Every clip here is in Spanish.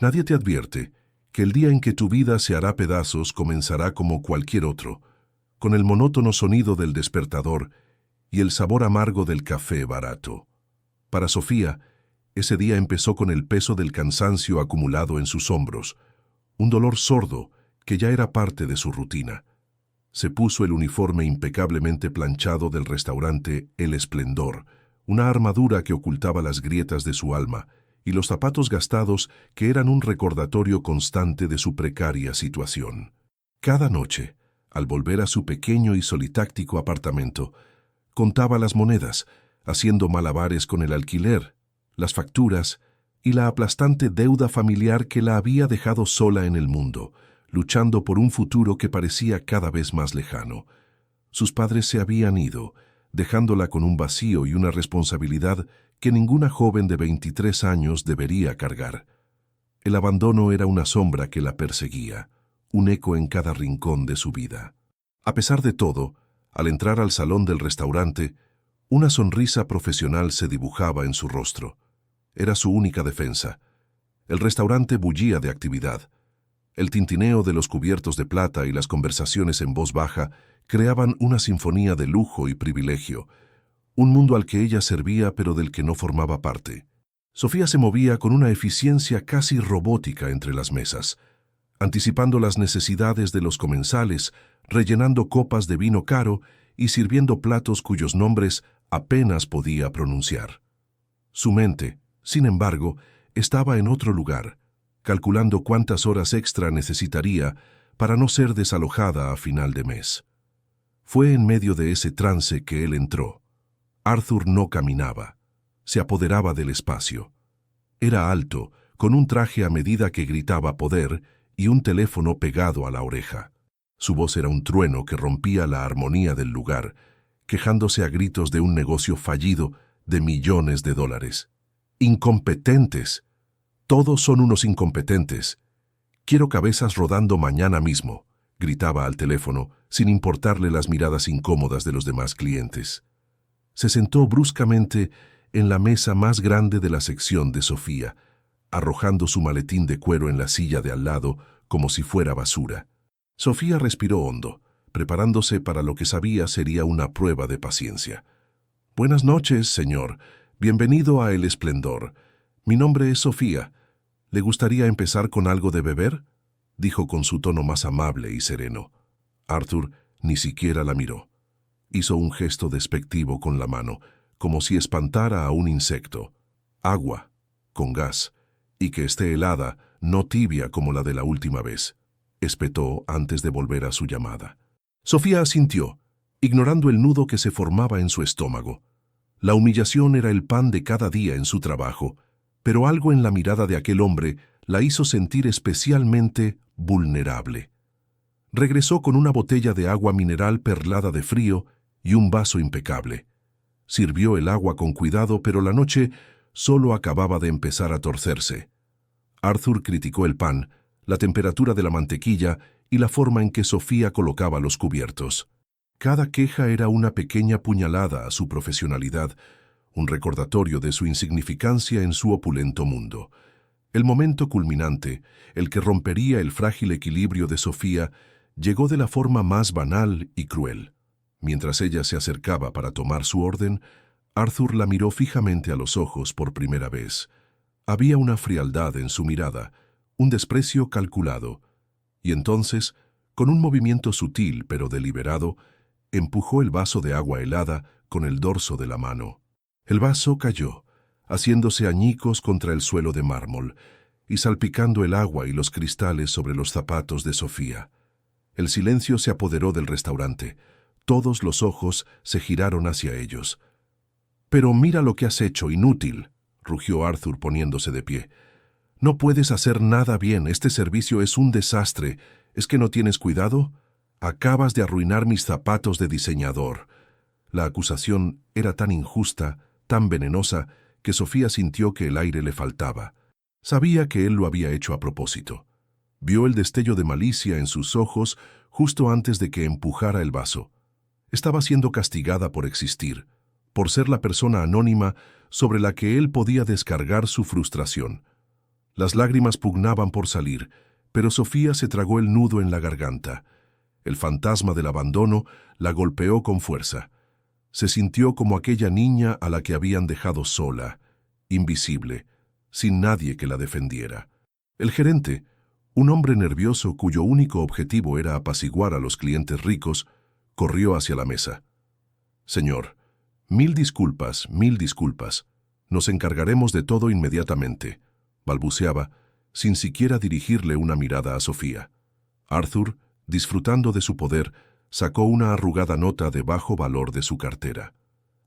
Nadie te advierte que el día en que tu vida se hará pedazos comenzará como cualquier otro, con el monótono sonido del despertador y el sabor amargo del café barato. Para Sofía, ese día empezó con el peso del cansancio acumulado en sus hombros, un dolor sordo que ya era parte de su rutina. Se puso el uniforme impecablemente planchado del restaurante El Esplendor, una armadura que ocultaba las grietas de su alma, y los zapatos gastados que eran un recordatorio constante de su precaria situación. Cada noche, al volver a su pequeño y solitáctico apartamento, contaba las monedas, haciendo malabares con el alquiler, las facturas y la aplastante deuda familiar que la había dejado sola en el mundo, luchando por un futuro que parecía cada vez más lejano. Sus padres se habían ido, dejándola con un vacío y una responsabilidad que ninguna joven de 23 años debería cargar. El abandono era una sombra que la perseguía, un eco en cada rincón de su vida. A pesar de todo, al entrar al salón del restaurante, una sonrisa profesional se dibujaba en su rostro. Era su única defensa. El restaurante bullía de actividad. El tintineo de los cubiertos de plata y las conversaciones en voz baja creaban una sinfonía de lujo y privilegio, un mundo al que ella servía pero del que no formaba parte. Sofía se movía con una eficiencia casi robótica entre las mesas, anticipando las necesidades de los comensales, rellenando copas de vino caro y sirviendo platos cuyos nombres apenas podía pronunciar. Su mente, sin embargo, estaba en otro lugar, calculando cuántas horas extra necesitaría para no ser desalojada a final de mes. Fue en medio de ese trance que él entró. Arthur no caminaba, se apoderaba del espacio. Era alto, con un traje a medida que gritaba poder y un teléfono pegado a la oreja. Su voz era un trueno que rompía la armonía del lugar, quejándose a gritos de un negocio fallido de millones de dólares. ¡Incompetentes! Todos son unos incompetentes. Quiero cabezas rodando mañana mismo, gritaba al teléfono, sin importarle las miradas incómodas de los demás clientes. Se sentó bruscamente en la mesa más grande de la sección de Sofía, arrojando su maletín de cuero en la silla de al lado como si fuera basura. Sofía respiró hondo, preparándose para lo que sabía sería una prueba de paciencia. «Buenas noches, señor. Bienvenido a El Esplendor. Mi nombre es Sofía. ¿Le gustaría empezar con algo de beber?», dijo con su tono más amable y sereno. Arthur ni siquiera la miró. Hizo un gesto despectivo con la mano, como si espantara a un insecto. «Agua, con gas, y que esté helada, no tibia como la de la última vez», espetó antes de volver a su llamada. Sofía asintió, ignorando el nudo que se formaba en su estómago. La humillación era el pan de cada día en su trabajo, pero algo en la mirada de aquel hombre la hizo sentir especialmente vulnerable. Regresó con una botella de agua mineral perlada de frío y un vaso impecable. Sirvió el agua con cuidado, pero la noche solo acababa de empezar a torcerse. Arthur criticó el pan, la temperatura de la mantequilla y la forma en que Sofía colocaba los cubiertos. Cada queja era una pequeña puñalada a su profesionalidad, un recordatorio de su insignificancia en su opulento mundo. El momento culminante, el que rompería el frágil equilibrio de Sofía, llegó de la forma más banal y cruel. Mientras ella se acercaba para tomar su orden, Arthur la miró fijamente a los ojos por primera vez. Había una frialdad en su mirada, un desprecio calculado, y entonces, con un movimiento sutil pero deliberado, empujó el vaso de agua helada con el dorso de la mano. El vaso cayó, haciéndose añicos contra el suelo de mármol y salpicando el agua y los cristales sobre los zapatos de Sofía. El silencio se apoderó del restaurante. Todos los ojos se giraron hacia ellos. «Pero mira lo que has hecho, inútil», rugió Arthur poniéndose de pie. «No puedes hacer nada bien, este servicio es un desastre. ¿Es que no tienes cuidado? Acabas de arruinar mis zapatos de diseñador». La acusación era tan injusta, tan venenosa, que Sofía sintió que el aire le faltaba. Sabía que él lo había hecho a propósito. Vio el destello de malicia en sus ojos justo antes de que empujara el vaso. Estaba siendo castigada por existir, por ser la persona anónima sobre la que él podía descargar su frustración. Las lágrimas pugnaban por salir, pero Sofía se tragó el nudo en la garganta. El fantasma del abandono la golpeó con fuerza. Se sintió como aquella niña a la que habían dejado sola, invisible, sin nadie que la defendiera. El gerente, un hombre nervioso cuyo único objetivo era apaciguar a los clientes ricos, corrió hacia la mesa. «Señor, mil disculpas. Nos encargaremos de todo inmediatamente», balbuceaba, sin siquiera dirigirle una mirada a Sofía. Arthur, disfrutando de su poder, sacó una arrugada nota de bajo valor de su cartera.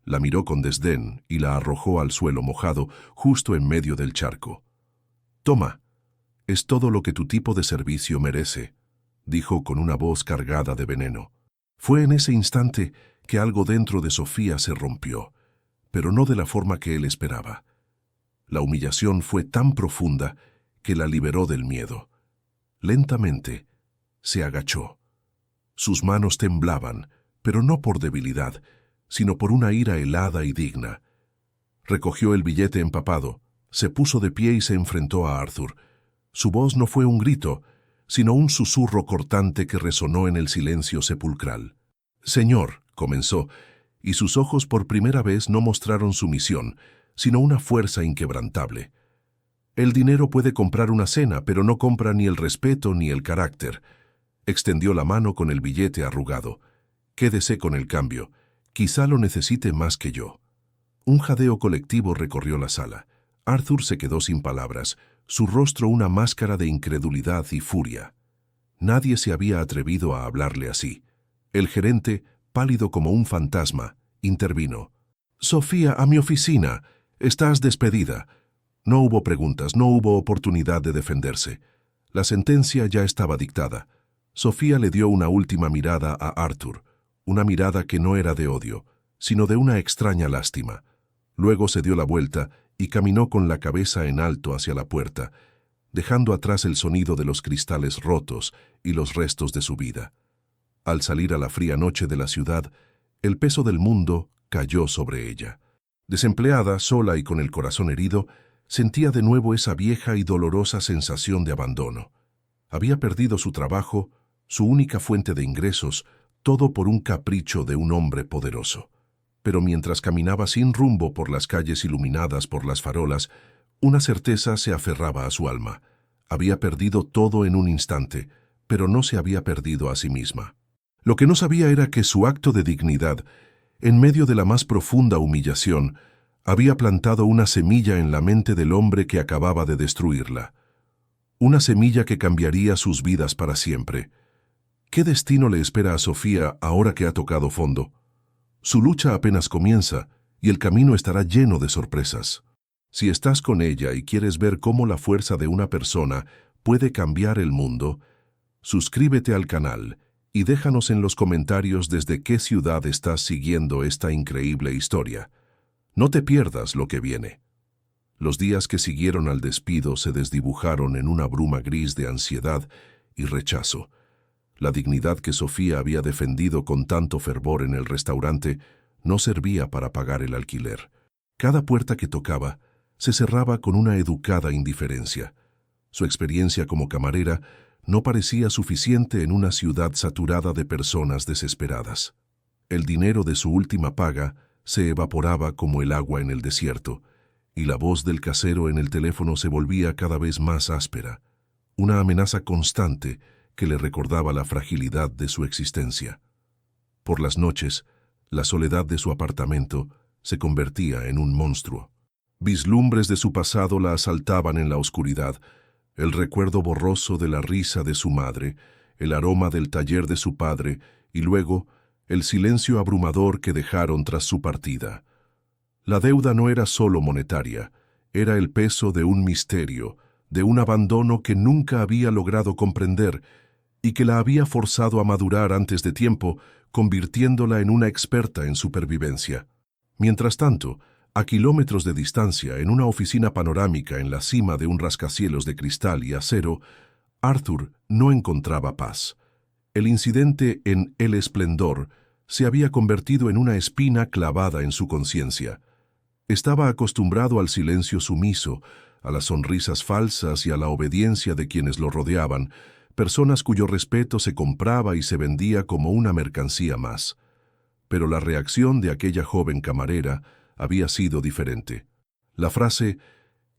La miró con desdén y la arrojó al suelo mojado, justo en medio del charco. «Toma, es todo lo que tu tipo de servicio merece», dijo con una voz cargada de veneno. Fue en ese instante que algo dentro de Sofía se rompió, pero no de la forma que él esperaba. La humillación fue tan profunda que la liberó del miedo. Lentamente se agachó. Sus manos temblaban, pero no por debilidad, sino por una ira helada y digna. Recogió el billete empapado, se puso de pie y se enfrentó a Arthur. Su voz no fue un grito, sino un susurro cortante que resonó en el silencio sepulcral. «Señor», comenzó, y sus ojos por primera vez no mostraron sumisión, sino una fuerza inquebrantable. «El dinero puede comprar una cena, pero no compra ni el respeto ni el carácter». Extendió la mano con el billete arrugado. «Quédese con el cambio. Quizá lo necesite más que yo». Un jadeo colectivo recorrió la sala. Arthur se quedó sin palabras, su rostro una máscara de incredulidad y furia. Nadie se había atrevido a hablarle así. El gerente, pálido como un fantasma, intervino. «Sofía, a mi oficina. Estás despedida». No hubo preguntas, no hubo oportunidad de defenderse. La sentencia ya estaba dictada. Sofía le dio una última mirada a Arthur, una mirada que no era de odio, sino de una extraña lástima. Luego se dio la vuelta y caminó con la cabeza en alto hacia la puerta, dejando atrás el sonido de los cristales rotos y los restos de su vida. Al salir a la fría noche de la ciudad, el peso del mundo cayó sobre ella. Desempleada, sola y con el corazón herido, sentía de nuevo esa vieja y dolorosa sensación de abandono. Había perdido su trabajo, su única fuente de ingresos, todo por un capricho de un hombre poderoso. Pero mientras caminaba sin rumbo por las calles iluminadas por las farolas, una certeza se aferraba a su alma. Había perdido todo en un instante, pero no se había perdido a sí misma. Lo que no sabía era que su acto de dignidad, en medio de la más profunda humillación, había plantado una semilla en la mente del hombre que acababa de destruirla. Una semilla que cambiaría sus vidas para siempre. ¿Qué destino le espera a Sofía ahora que ha tocado fondo? Su lucha apenas comienza y el camino estará lleno de sorpresas. Si estás con ella y quieres ver cómo la fuerza de una persona puede cambiar el mundo, suscríbete al canal y déjanos en los comentarios desde qué ciudad estás siguiendo esta increíble historia. No te pierdas lo que viene. Los días que siguieron al despido se desdibujaron en una bruma gris de ansiedad y rechazo. La dignidad que Sofía había defendido con tanto fervor en el restaurante no servía para pagar el alquiler. Cada puerta que tocaba se cerraba con una educada indiferencia. Su experiencia como camarera no parecía suficiente en una ciudad saturada de personas desesperadas. El dinero de su última paga se evaporaba como el agua en el desierto, y la voz del casero en el teléfono se volvía cada vez más áspera, una amenaza constante que le recordaba la fragilidad de su existencia. Por las noches, la soledad de su apartamento se convertía en un monstruo. Vislumbres de su pasado la asaltaban en la oscuridad, el recuerdo borroso de la risa de su madre, el aroma del taller de su padre y luego el silencio abrumador que dejaron tras su partida. La deuda no era solo monetaria, era el peso de un misterio, de un abandono que nunca había logrado comprender y que la había forzado a madurar antes de tiempo, convirtiéndola en una experta en supervivencia. Mientras tanto, a kilómetros de distancia, en una oficina panorámica en la cima de un rascacielos de cristal y acero, Arthur no encontraba paz. El incidente en El Esplendor se había convertido en una espina clavada en su conciencia. Estaba acostumbrado al silencio sumiso, a las sonrisas falsas y a la obediencia de quienes lo rodeaban, personas cuyo respeto se compraba y se vendía como una mercancía más. Pero la reacción de aquella joven camarera había sido diferente. La frase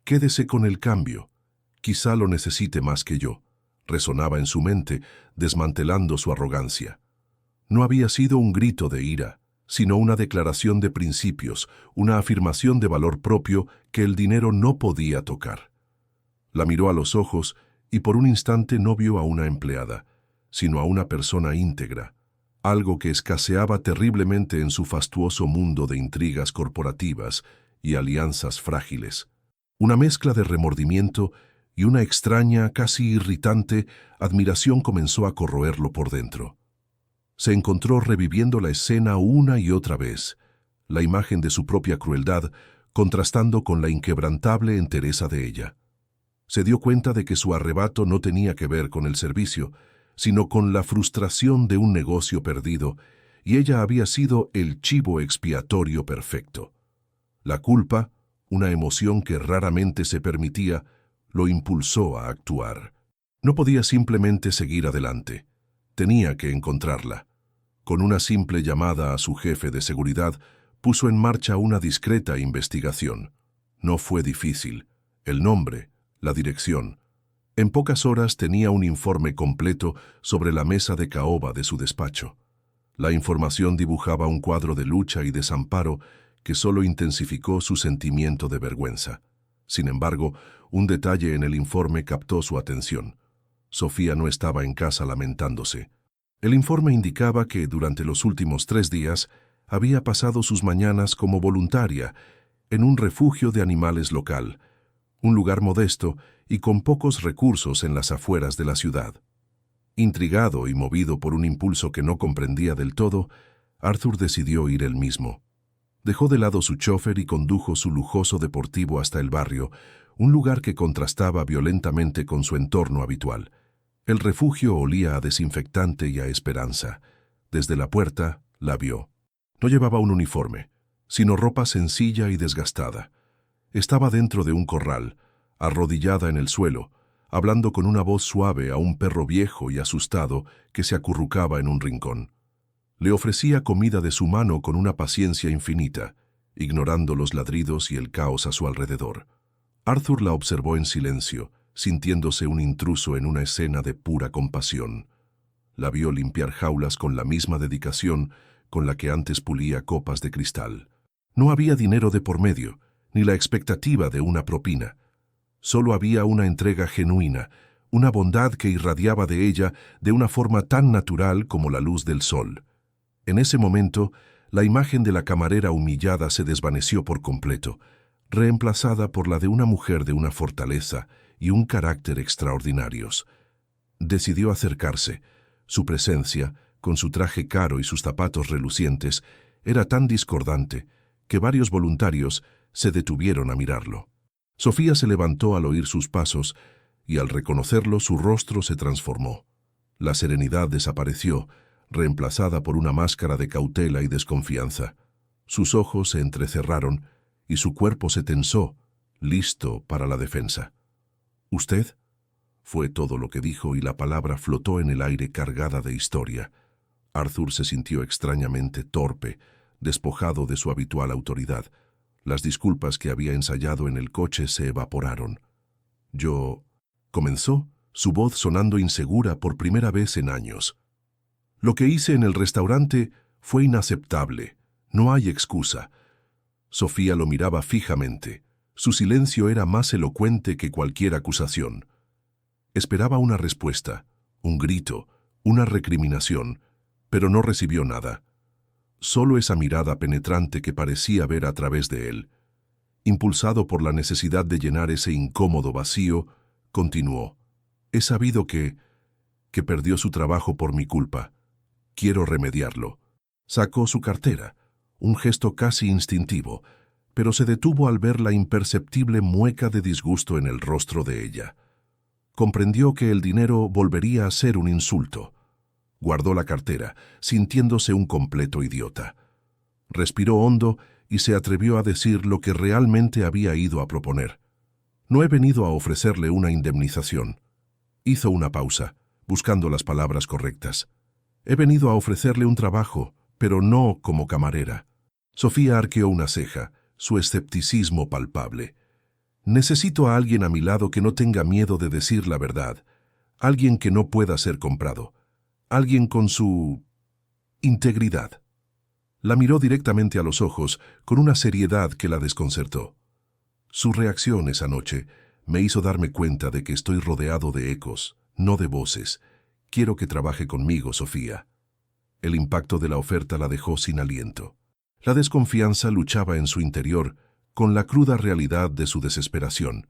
«Quédese con el cambio, quizá lo necesite más que yo», resonaba en su mente, desmantelando su arrogancia. No había sido un grito de ira, sino una declaración de principios, una afirmación de valor propio que el dinero no podía tocar. La miró a los ojos y por un instante no vio a una empleada, sino a una persona íntegra, algo que escaseaba terriblemente en su fastuoso mundo de intrigas corporativas y alianzas frágiles. Una mezcla de remordimiento y una extraña, casi irritante, admiración comenzó a corroerlo por dentro. Se encontró reviviendo la escena una y otra vez, la imagen de su propia crueldad contrastando con la inquebrantable entereza de ella. Se dio cuenta de que su arrebato no tenía que ver con el servicio, sino con la frustración de un negocio perdido, y ella había sido el chivo expiatorio perfecto. La culpa, una emoción que raramente se permitía, lo impulsó a actuar. No podía simplemente seguir adelante. Tenía que encontrarla. Con una simple llamada a su jefe de seguridad, puso en marcha una discreta investigación. No fue difícil. El nombre, la dirección. En pocas horas tenía un informe completo sobre la mesa de caoba de su despacho. La información dibujaba un cuadro de lucha y desamparo que solo intensificó su sentimiento de vergüenza. Sin embargo, un detalle en el informe captó su atención. Sofía no estaba en casa lamentándose. El informe indicaba que durante los últimos 3 días había pasado sus mañanas como voluntaria en un refugio de animales local, un lugar modesto y con pocos recursos en las afueras de la ciudad. Intrigado y movido por un impulso que no comprendía del todo, Arthur decidió ir él mismo. Dejó de lado su chofer y condujo su lujoso deportivo hasta el barrio, un lugar que contrastaba violentamente con su entorno habitual. El refugio olía a desinfectante y a esperanza. Desde la puerta la vio. No llevaba un uniforme, sino ropa sencilla y desgastada. Estaba dentro de un corral, arrodillada en el suelo, hablando con una voz suave a un perro viejo y asustado que se acurrucaba en un rincón. Le ofrecía comida de su mano con una paciencia infinita, ignorando los ladridos y el caos a su alrededor. Arthur la observó en silencio, sintiéndose un intruso en una escena de pura compasión. La vio limpiar jaulas con la misma dedicación con la que antes pulía copas de cristal. No había dinero de por medio, ni la expectativa de una propina. Solo había una entrega genuina, una bondad que irradiaba de ella de una forma tan natural como la luz del sol. En ese momento, la imagen de la camarera humillada se desvaneció por completo, reemplazada por la de una mujer de una fortaleza y un carácter extraordinarios. Decidió acercarse. Su presencia, con su traje caro y sus zapatos relucientes, era tan discordante que varios voluntarios se detuvieron a mirarlo. Sofía se levantó al oír sus pasos y al reconocerlo su rostro se transformó. La serenidad desapareció, reemplazada por una máscara de cautela y desconfianza. Sus ojos se entrecerraron y su cuerpo se tensó, listo para la defensa. «¿Usted?», fue todo lo que dijo y la palabra flotó en el aire cargada de historia. Arthur se sintió extrañamente torpe, despojado de su habitual autoridad. Las disculpas que había ensayado en el coche se evaporaron. «Yo», comenzó, su voz sonando insegura por primera vez en años. «Lo que hice en el restaurante fue inaceptable. No hay excusa». Sofía lo miraba fijamente. Su silencio era más elocuente que cualquier acusación. Esperaba una respuesta, un grito, una recriminación, pero no recibió nada. Solo esa mirada penetrante que parecía ver a través de él. Impulsado por la necesidad de llenar ese incómodo vacío, continuó. «He sabido que perdió su trabajo por mi culpa. Quiero remediarlo». Sacó su cartera, un gesto casi instintivo, pero se detuvo al ver la imperceptible mueca de disgusto en el rostro de ella. Comprendió que el dinero volvería a ser un insulto. Guardó la cartera, sintiéndose un completo idiota. Respiró hondo y se atrevió a decir lo que realmente había ido a proponer. No he venido a ofrecerle una indemnización. Hizo una pausa, buscando las palabras correctas. He venido a ofrecerle un trabajo, pero no como camarera. Sofía arqueó una ceja, su escepticismo palpable. Necesito a alguien a mi lado que no tenga miedo de decir la verdad, alguien que no pueda ser comprado, alguien con su integridad. La miró directamente a los ojos con una seriedad que la desconcertó. Su reacción esa noche me hizo darme cuenta de que estoy rodeado de ecos, no de voces. Quiero que trabaje conmigo, Sofía. El impacto de la oferta la dejó sin aliento. La desconfianza luchaba en su interior con la cruda realidad de su desesperación.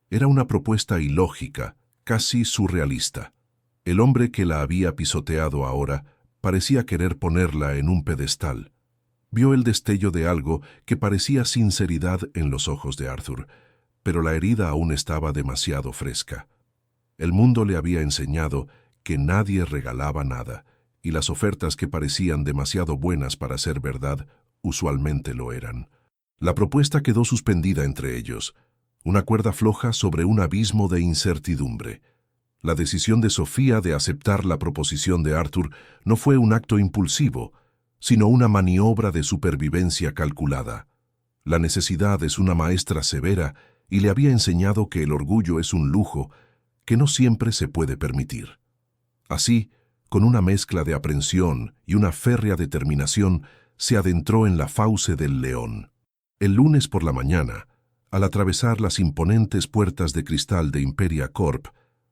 Era una propuesta ilógica, casi surrealista. El hombre que la había pisoteado ahora parecía querer ponerla en un pedestal. Vio el destello de algo que parecía sinceridad en los ojos de Arthur, pero la herida aún estaba demasiado fresca. El mundo le había enseñado que nadie regalaba nada, y las ofertas que parecían demasiado buenas para ser verdad usualmente lo eran. La propuesta quedó suspendida entre ellos, una cuerda floja sobre un abismo de incertidumbre. La decisión de Sofía de aceptar la proposición de Arthur no fue un acto impulsivo, sino una maniobra de supervivencia calculada. La necesidad es una maestra severa y le había enseñado que el orgullo es un lujo que no siempre se puede permitir. Así, con una mezcla de aprensión y una férrea determinación, se adentró en la fauce del león. El lunes por la mañana, al atravesar las imponentes puertas de cristal de Imperia Corp,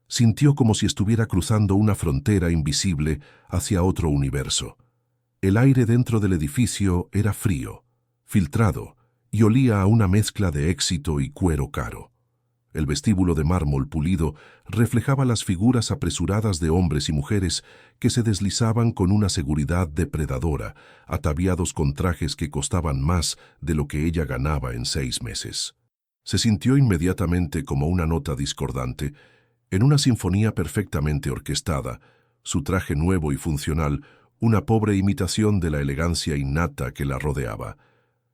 sintió como si estuviera cruzando una frontera invisible hacia otro universo. El aire dentro del edificio era frío, filtrado, y olía a una mezcla de éxito y cuero caro. El vestíbulo de mármol pulido reflejaba las figuras apresuradas de hombres y mujeres que se deslizaban con una seguridad depredadora, ataviados con trajes que costaban más de lo que ella ganaba en 6 meses. Se sintió inmediatamente como una nota discordante, en una sinfonía perfectamente orquestada, su traje nuevo y funcional, una pobre imitación de la elegancia innata que la rodeaba.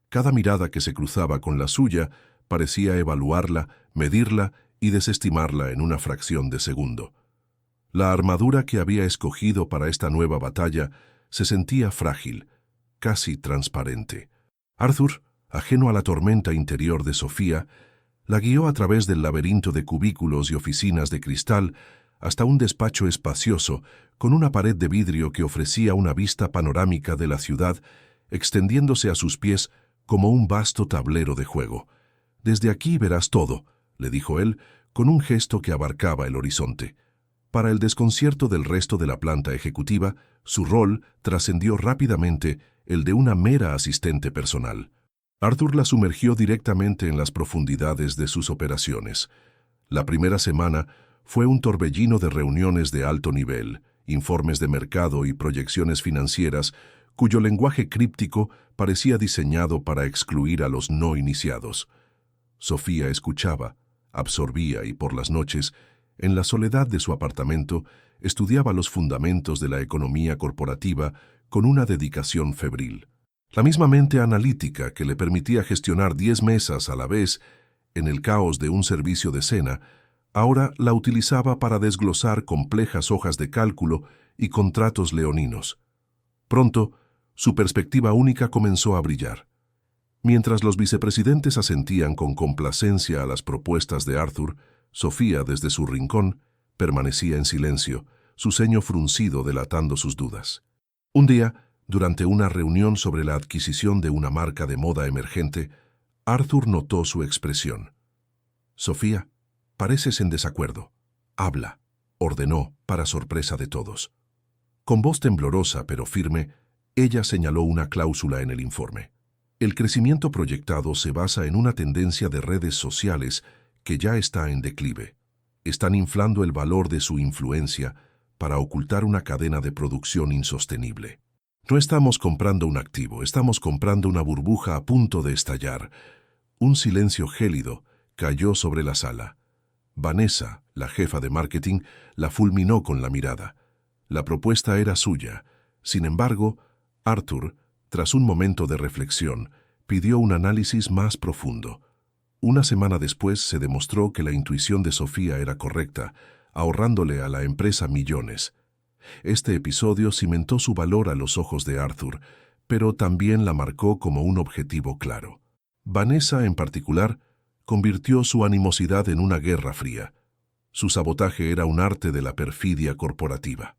Cada mirada que se cruzaba con la suya parecía evaluarla, medirla y desestimarla en una fracción de segundo. La armadura que había escogido para esta nueva batalla se sentía frágil, casi transparente. Arthur, ajeno a la tormenta interior de Sofía, la guió a través del laberinto de cubículos y oficinas de cristal hasta un despacho espacioso con una pared de vidrio que ofrecía una vista panorámica de la ciudad, extendiéndose a sus pies como un vasto tablero de juego. «Desde aquí verás todo», le dijo él, con un gesto que abarcaba el horizonte. Para el desconcierto del resto de la planta ejecutiva, su rol trascendió rápidamente el de una mera asistente personal. Arthur la sumergió directamente en las profundidades de sus operaciones. La primera semana fue un torbellino de reuniones de alto nivel, informes de mercado y proyecciones financieras, cuyo lenguaje críptico parecía diseñado para excluir a los no iniciados. Sofía escuchaba, absorbía y por las noches, en la soledad de su apartamento, estudiaba los fundamentos de la economía corporativa con una dedicación febril. La misma mente analítica que le permitía gestionar 10 mesas a la vez en el caos de un servicio de cena, ahora la utilizaba para desglosar complejas hojas de cálculo y contratos leoninos. Pronto, su perspectiva única comenzó a brillar. Mientras los vicepresidentes asentían con complacencia a las propuestas de Arthur, Sofía, desde su rincón, permanecía en silencio, su ceño fruncido delatando sus dudas. Un día, durante una reunión sobre la adquisición de una marca de moda emergente, Arthur notó su expresión. «Sofía, pareces en desacuerdo. Habla», ordenó, para sorpresa de todos. Con voz temblorosa pero firme, ella señaló una cláusula en el informe. El crecimiento proyectado se basa en una tendencia de redes sociales que ya está en declive. Están inflando el valor de su influencia para ocultar una cadena de producción insostenible. No estamos comprando un activo, estamos comprando una burbuja a punto de estallar. Un silencio gélido cayó sobre la sala. Vanessa, la jefa de marketing, la fulminó con la mirada. La propuesta era suya. Sin embargo, Arthur, tras un momento de reflexión, pidió un análisis más profundo. Una semana después se demostró que la intuición de Sofía era correcta, ahorrándole a la empresa millones. Este episodio cimentó su valor a los ojos de Arthur, pero también la marcó como un objetivo claro. Vanessa, en particular, convirtió su animosidad en una guerra fría. Su sabotaje era un arte de la perfidia corporativa.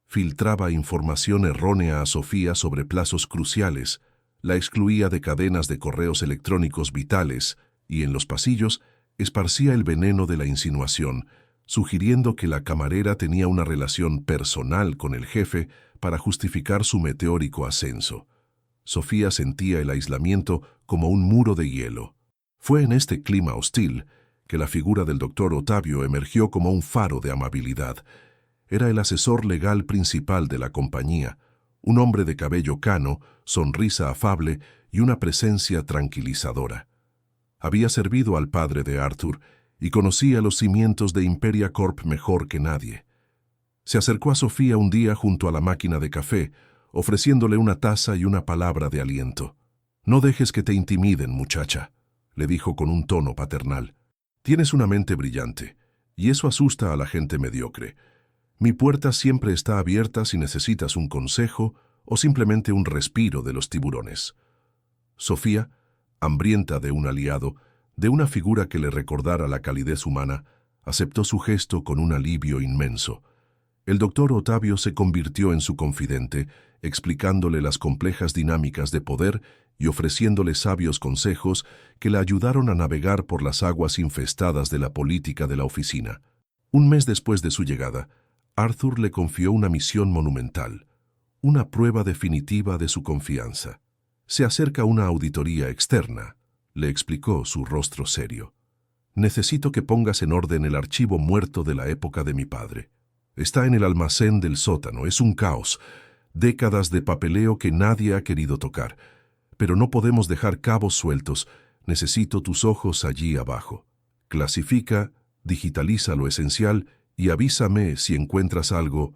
Filtraba información errónea a Sofía sobre plazos cruciales, la excluía de cadenas de correos electrónicos vitales y, en los pasillos, esparcía el veneno de la insinuación, sugiriendo que la camarera tenía una relación personal con el jefe para justificar su meteórico ascenso. Sofía sentía el aislamiento como un muro de hielo. Fue en este clima hostil que la figura del doctor Ottavio emergió como un faro de amabilidad. Era el asesor legal principal de la compañía, un hombre de cabello cano, sonrisa afable y una presencia tranquilizadora. Había servido al padre de Arthur y conocía los cimientos de Imperia Corp mejor que nadie. Se acercó a Sofía un día junto a la máquina de café, ofreciéndole una taza y una palabra de aliento. «No dejes que te intimiden, muchacha», le dijo con un tono paternal. «Tienes una mente brillante, y eso asusta a la gente mediocre. Mi puerta siempre está abierta si necesitas un consejo o simplemente un respiro de los tiburones». Sofía, hambrienta de un aliado, de una figura que le recordara la calidez humana, aceptó su gesto con un alivio inmenso. El doctor Ottavio se convirtió en su confidente, explicándole las complejas dinámicas de poder y ofreciéndole sabios consejos que le ayudaron a navegar por las aguas infestadas de la política de la oficina. Un mes después de su llegada, Arthur le confió una misión monumental, una prueba definitiva de su confianza. «Se acerca una auditoría externa», le explicó, su rostro serio. «Necesito que pongas en orden el archivo muerto de la época de mi padre. Está en el almacén del sótano, es un caos, décadas de papeleo que nadie ha querido tocar. Pero no podemos dejar cabos sueltos, necesito tus ojos allí abajo. Clasifica, digitaliza lo esencial y avísame si encuentras algo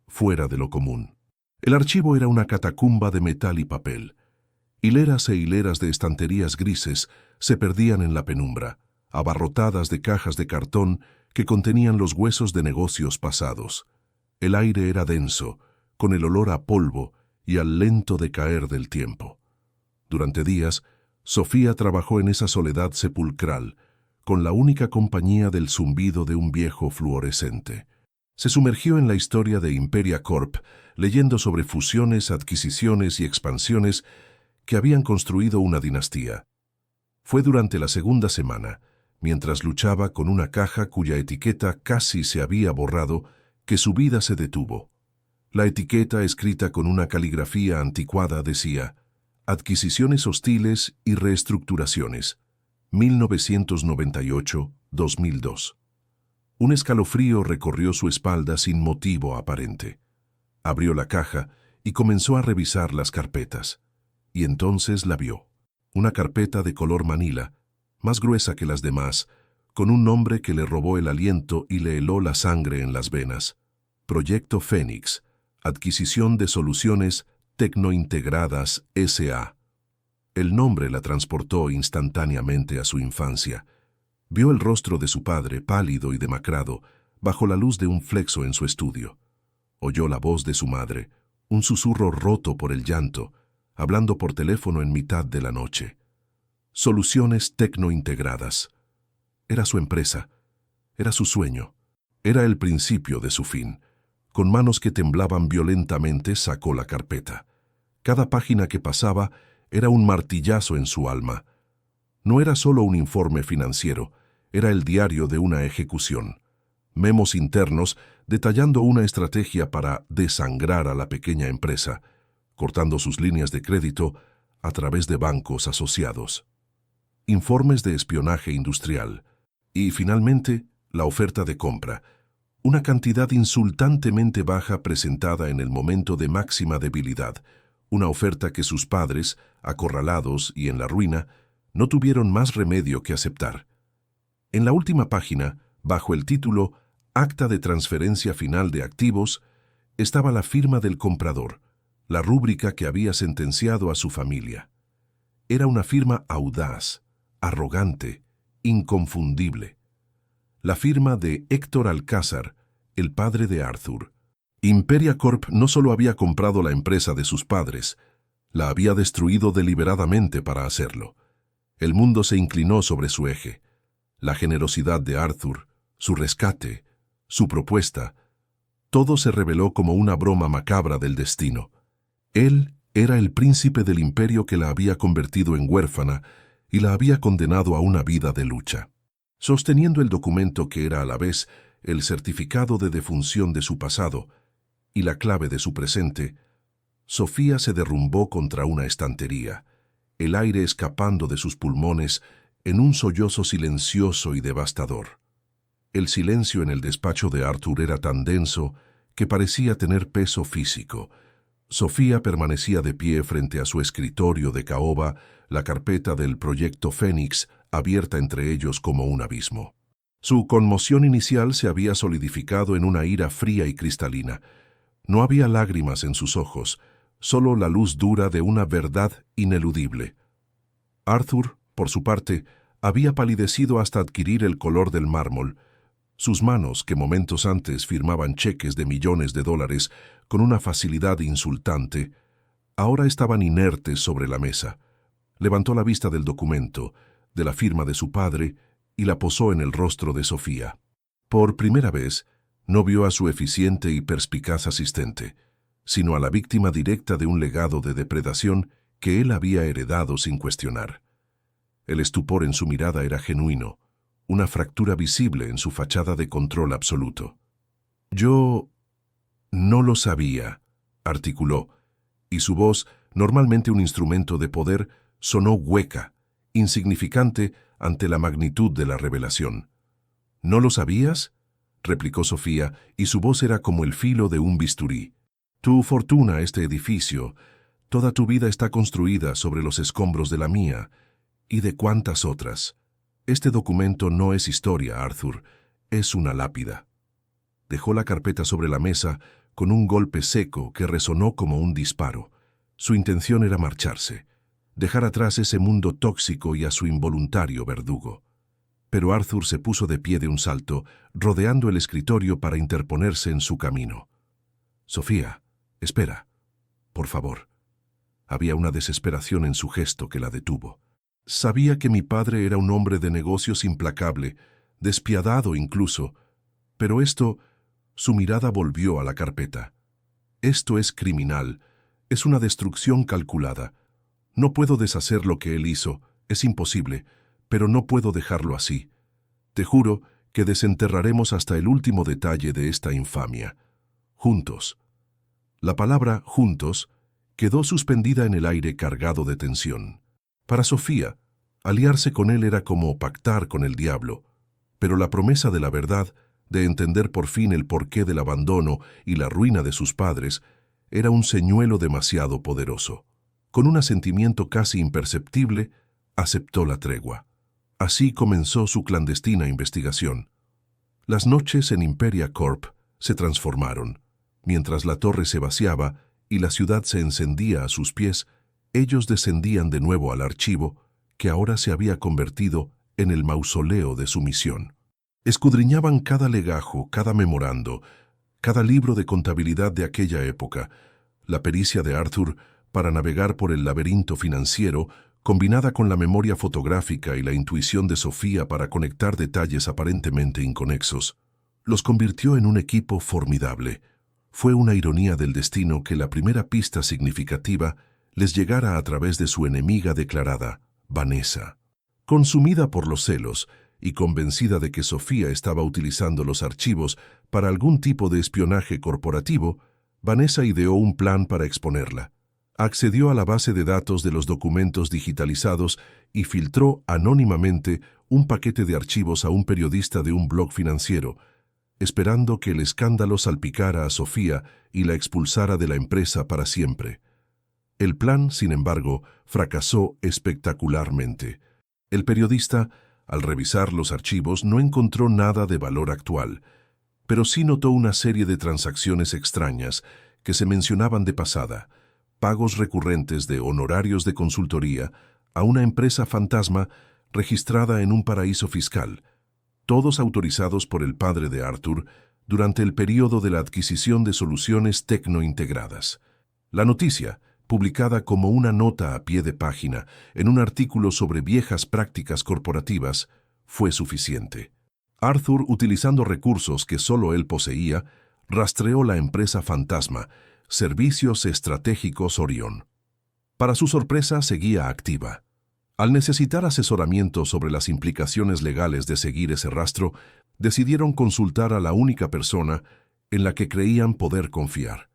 fuera de lo común». El archivo era una catacumba de metal y papel. Hileras e hileras de estanterías grises se perdían en la penumbra, abarrotadas de cajas de cartón que contenían los huesos de negocios pasados. El aire era denso, con el olor a polvo y al lento decaer del tiempo. Durante días, Sofía trabajó en esa soledad sepulcral, con la única compañía del zumbido de un viejo fluorescente. Se sumergió en la historia de Imperia Corp, leyendo sobre fusiones, adquisiciones y expansiones que habían construido una dinastía. Fue durante la segunda semana, mientras luchaba con una caja cuya etiqueta casi se había borrado, que su vida se detuvo. La etiqueta, escrita con una caligrafía anticuada, decía: «Adquisiciones hostiles y reestructuraciones, 1998-2002». Un escalofrío recorrió su espalda sin motivo aparente. Abrió la caja y comenzó a revisar las carpetas. Y entonces la vio. Una carpeta de color manila, más gruesa que las demás, con un nombre que le robó el aliento y le heló la sangre en las venas. Proyecto Fénix, Adquisición de Soluciones Tecnointegradas S.A. El nombre la transportó instantáneamente a su infancia. Vio el rostro de su padre, pálido y demacrado, bajo la luz de un flexo en su estudio. Oyó la voz de su madre, un susurro roto por el llanto, hablando por teléfono en mitad de la noche. Soluciones Tecnointegradas. Era su empresa, era su sueño, era el principio de su fin. Con manos que temblaban violentamente sacó la carpeta. Cada página que pasaba era un martillazo en su alma. No era solo un informe financiero, era el diario de una ejecución. Memos internos detallando una estrategia para desangrar a la pequeña empresa, cortando sus líneas de crédito a través de bancos asociados. Informes de espionaje industrial. Y, finalmente, la oferta de compra. Una cantidad insultantemente baja presentada en el momento de máxima debilidad. Una oferta que sus padres, acorralados y en la ruina, no tuvieron más remedio que aceptar. En la última página, bajo el título «Acta de transferencia final de activos», estaba la firma del comprador, la rúbrica que había sentenciado a su familia. Era una firma audaz, arrogante inconfundible. La firma de Héctor Alcázar, el padre de Arthur. Imperia Corp no solo había comprado la empresa de sus padres, la había destruido deliberadamente para hacerlo. El mundo se inclinó sobre su eje. La generosidad de Arthur, su rescate, su propuesta, todo se reveló como una broma macabra del destino. Él era el príncipe del imperio que la había convertido en huérfana y la había condenado a una vida de lucha. Sosteniendo el documento que era a la vez el certificado de defunción de su pasado y la clave de su presente, Sofía se derrumbó contra una estantería, el aire escapando de sus pulmones en un sollozo silencioso y devastador. El silencio en el despacho de Arthur era tan denso que parecía tener peso físico. Sofía permanecía de pie frente a su escritorio de caoba, la carpeta del proyecto Fénix abierta entre ellos como un abismo. Su conmoción inicial se había solidificado en una ira fría y cristalina. No había lágrimas en sus ojos, solo la luz dura de una verdad ineludible. Arthur, por su parte, había palidecido hasta adquirir el color del mármol. Sus manos, que momentos antes firmaban cheques de millones de dólares con una facilidad insultante, ahora estaban inertes sobre la mesa. Levantó la vista del documento, de la firma de su padre, y la posó en el rostro de Sofía. Por primera vez, no vio a su eficiente y perspicaz asistente, sino a la víctima directa de un legado de depredación que él había heredado sin cuestionar. El estupor en su mirada era genuino, una fractura visible en su fachada de control absoluto. «Yo no lo sabía», articuló, y su voz, normalmente un instrumento de poder, sonó hueca, insignificante ante la magnitud de la revelación. «¿No lo sabías?», replicó Sofía, y su voz era como el filo de un bisturí. «Tu fortuna, este edificio, toda tu vida está construida sobre los escombros de la mía, y de cuántas otras. Este documento no es historia, Arthur, es una lápida». Dejó la carpeta sobre la mesa con un golpe seco que resonó como un disparo. Su intención era marcharse, dejar atrás ese mundo tóxico y a su involuntario verdugo. Pero Arthur se puso de pie de un salto, rodeando el escritorio para interponerse en su camino. «Sofía, espera, por favor». Había una desesperación en su gesto que la detuvo. Sabía que mi padre era un hombre de negocios implacable, despiadado incluso, pero esto, su mirada volvió a la carpeta. «Esto es criminal, es una destrucción calculada. No puedo deshacer lo que él hizo, es imposible, pero no puedo dejarlo así. Te juro que desenterraremos hasta el último detalle de esta infamia. Juntos». La palabra «juntos» quedó suspendida en el aire cargado de tensión. Para Sofía, aliarse con él era como pactar con el diablo, pero la promesa de la verdad, de entender por fin el porqué del abandono y la ruina de sus padres, era un señuelo demasiado poderoso. Con un asentimiento casi imperceptible, aceptó la tregua. Así comenzó su clandestina investigación. Las noches en Imperia Corp se transformaron. Mientras la torre se vaciaba y la ciudad se encendía a sus pies, ellos descendían de nuevo al archivo, que ahora se había convertido en el mausoleo de su misión. Escudriñaban cada legajo, cada memorando, cada libro de contabilidad de aquella época, la pericia de Arthur para navegar por el laberinto financiero, combinada con la memoria fotográfica y la intuición de Sofía para conectar detalles aparentemente inconexos, los convirtió en un equipo formidable. Fue una ironía del destino que la primera pista significativa les llegara a través de su enemiga declarada, Vanessa. Consumida por los celos y convencida de que Sofía estaba utilizando los archivos para algún tipo de espionaje corporativo, Vanessa ideó un plan para exponerla. Accedió a la base de datos de los documentos digitalizados y filtró anónimamente un paquete de archivos a un periodista de un blog financiero, esperando que el escándalo salpicara a Sofía y la expulsara de la empresa para siempre. El plan, sin embargo, fracasó espectacularmente. El periodista, al revisar los archivos, no encontró nada de valor actual, pero sí notó una serie de transacciones extrañas que se mencionaban de pasada, pagos recurrentes de honorarios de consultoría a una empresa fantasma registrada en un paraíso fiscal, todos autorizados por el padre de Arthur durante el período de la adquisición de soluciones tecnointegradas. La noticia, publicada como una nota a pie de página en un artículo sobre viejas prácticas corporativas, fue suficiente. Arthur, utilizando recursos que solo él poseía, rastreó la empresa fantasma, Servicios Estratégicos Orión. Para su sorpresa, seguía activa. Al necesitar asesoramiento sobre las implicaciones legales de seguir ese rastro, decidieron consultar a la única persona en la que creían poder confiar,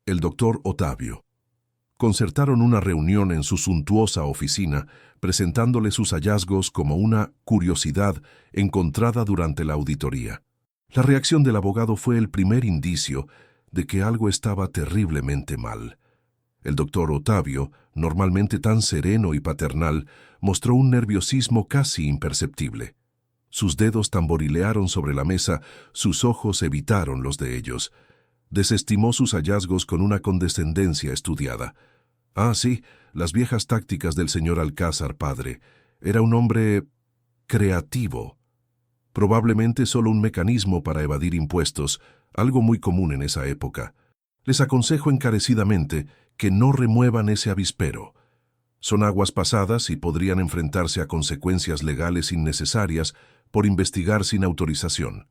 el doctor Ottavio. Concertaron una reunión en su suntuosa oficina, presentándole sus hallazgos como una curiosidad encontrada durante la auditoría. La reacción del abogado fue el primer indicio de que algo estaba terriblemente mal. El doctor Ottavio, normalmente tan sereno y paternal, mostró un nerviosismo casi imperceptible. Sus dedos tamborilearon sobre la mesa, sus ojos evitaron los de ellos. Desestimó sus hallazgos con una condescendencia estudiada. Ah, sí, las viejas tácticas del señor Alcázar padre. Era un hombre creativo. Probablemente solo un mecanismo para evadir impuestos, algo muy común en esa época. Les aconsejo encarecidamente que no remuevan ese avispero. Son aguas pasadas y podrían enfrentarse a consecuencias legales innecesarias por investigar sin autorización.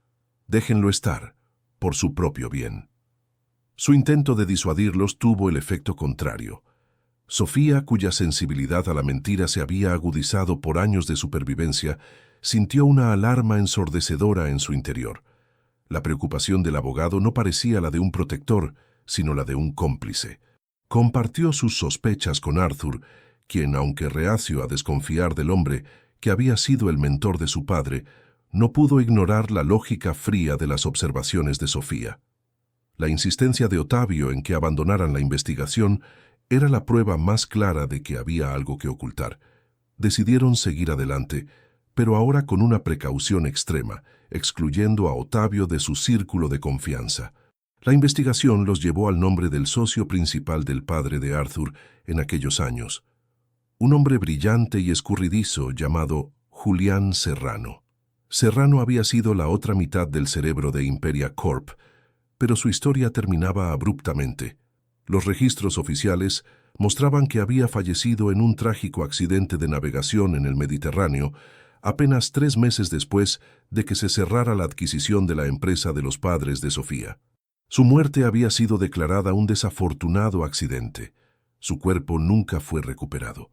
Déjenlo estar, por su propio bien. Su intento de disuadirlos tuvo el efecto contrario. Sofía, cuya sensibilidad a la mentira se había agudizado por años de supervivencia, sintió una alarma ensordecedora en su interior. La preocupación del abogado no parecía la de un protector, sino la de un cómplice. Compartió sus sospechas con Arthur, quien, aunque reacio a desconfiar del hombre que había sido el mentor de su padre, no pudo ignorar la lógica fría de las observaciones de Sofía. La insistencia de Ottavio en que abandonaran la investigación era la prueba más clara de que había algo que ocultar. Decidieron seguir adelante, pero ahora con una precaución extrema, excluyendo a Ottavio de su círculo de confianza. La investigación los llevó al nombre del socio principal del padre de Arthur en aquellos años, un hombre brillante y escurridizo llamado Julián Serrano. Serrano había sido la otra mitad del cerebro de Imperia Corp, pero su historia terminaba abruptamente. Los registros oficiales mostraban que había fallecido en un trágico accidente de navegación en el Mediterráneo apenas 3 meses después de que se cerrara la adquisición de la empresa de los padres de Sofía. Su muerte había sido declarada un desafortunado accidente. Su cuerpo nunca fue recuperado.